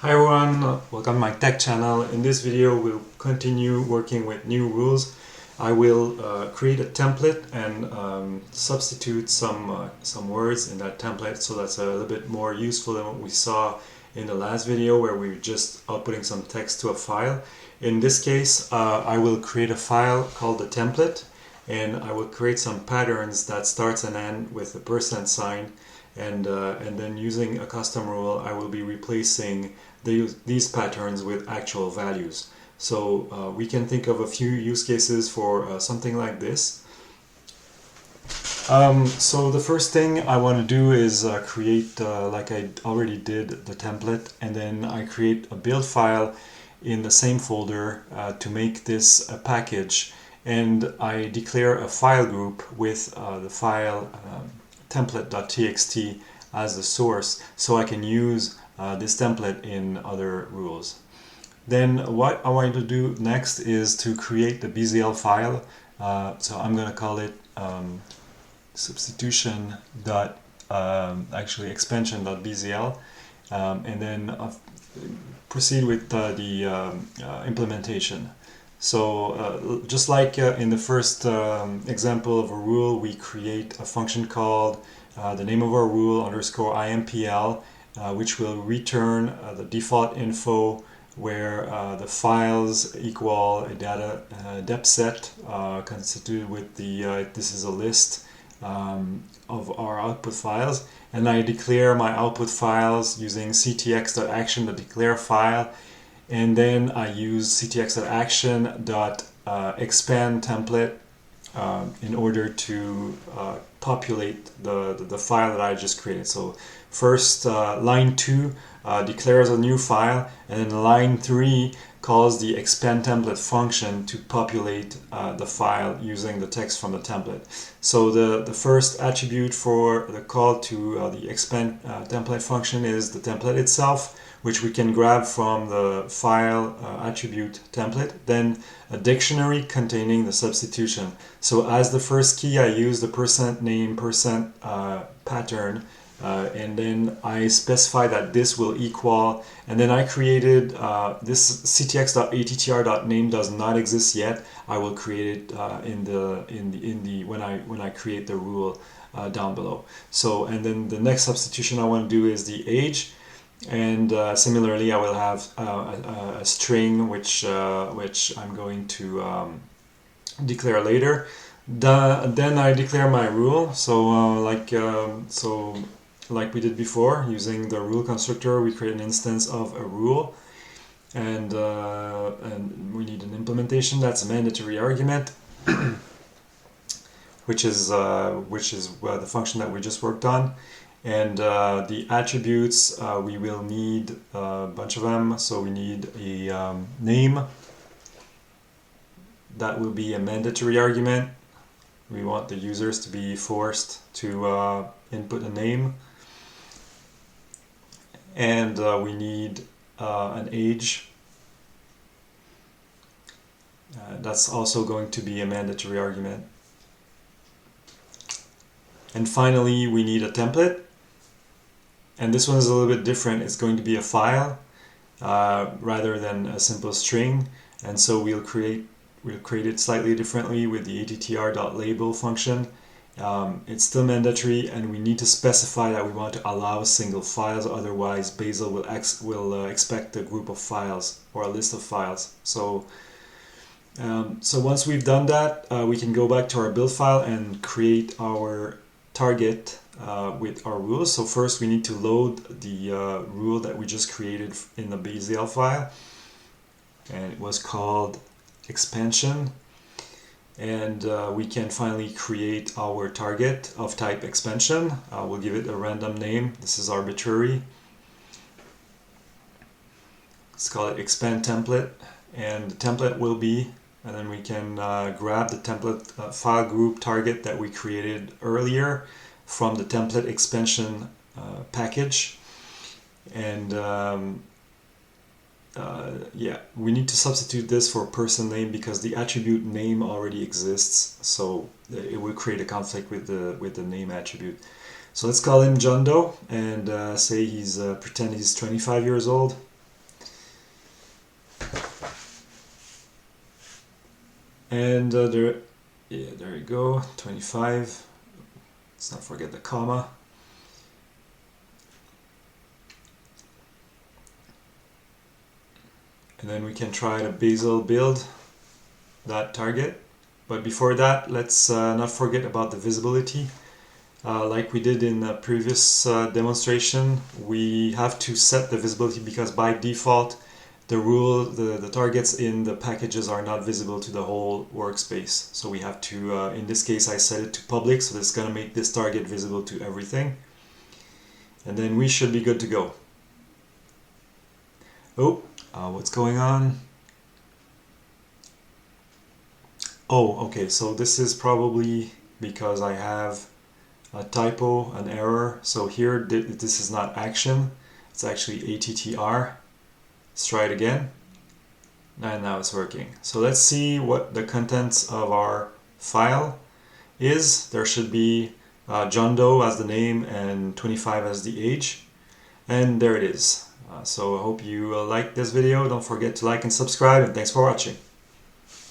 Hi everyone, welcome to my tech channel. In this video we'll continue working with new rules. I will create a template and substitute some words in that template, so that's a little bit more useful than what we saw in the last video where we were just outputting some text to a file. In this case I will create a file called the template, and I will create some patterns that starts and end with a percent sign, and then using a custom rule I will be replacing these patterns with actual values. So we can think of a few use cases for something like this. So the first thing I want to do is create, like I already did, the template, and then I create a build file in the same folder to make this a package, and I declare a file group with the file template.txt as the source, so I can use this template in other rules. Then what I want to do next is to create the BZL file. So I'm going to call it substitution dot actually expansion.bzl, and then proceed with the implementation. So just like in the first example of a rule, we create a function called the name of our rule underscore impl, which will return the default info where the files equal a data depth set constituted with the this is a list of our output files, and I declare my output files using ctx.action to declare file, and then I use ctx.action.expand template in order to populate the file that I just created. So first line 2 declares a new file, and then line 3 calls the expand template function to populate the file using the text from the template. So the first attribute for the call to the expand template function is the template itself, which we can grab from the file attribute template, then a dictionary containing the substitution. So as the first key I use the %name pattern, and then I specify that this will equal, and then I created this ctx.attr.name does not exist yet. I will create it when I create the rule down below. So, and then the next substitution I want to do is the age, and similarly I will have a string which I'm going to declare later. Then I declare my rule. So like we did before, using the rule constructor, we create an instance of a rule, and we need an implementation. That's a mandatory argument, which is the function that we just worked on. And the attributes, we will need a bunch of them. So we need a name. That will be a mandatory argument. We want the users to be forced to input a name. And we need an age. That's also going to be a mandatory argument. And finally, we need a template. And this one is a little bit different. It's going to be a file rather than a simple string. And so we'll create it slightly differently with the attr.label function. It's still mandatory, and we need to specify that we want to allow single files, otherwise Bazel will expect a group of files or a list of files. So once we've done that, we can go back to our build file and create our target with our rules. So first we need to load the rule that we just created in the BZL file, and it was called expansion. And we can finally create our target of type expansion. We'll give it a random name. This is arbitrary. Let's call it expand template, and the template will be, and then we can grab the template file group target that we created earlier from the template expansion package. And yeah, we need to substitute this for person name because the attribute name already exists, so it will create a conflict with the name attribute. So let's call him John Doe and say pretend he's 25 years old. And there you go, 25. Let's not forget the comma. And then we can try to Bazel build that target. But before that, let's not forget about the visibility. Like we did in the previous demonstration, we have to set the visibility because by default, the targets in the packages are not visible to the whole workspace. So we have to, in this case, I set it to public, so that's going to make this target visible to everything. And then we should be good to go. Oh, what's going on? Oh, okay, so this is probably because I have a typo, an error. So here, this is not action, it's actually ATTR. Let's try it again. And now it's working. So let's see what the contents of our file is. There should be John Doe as the name and 25 as the age. And there it is. So I hope you liked this video. Don't forget to like and subscribe, and thanks for watching.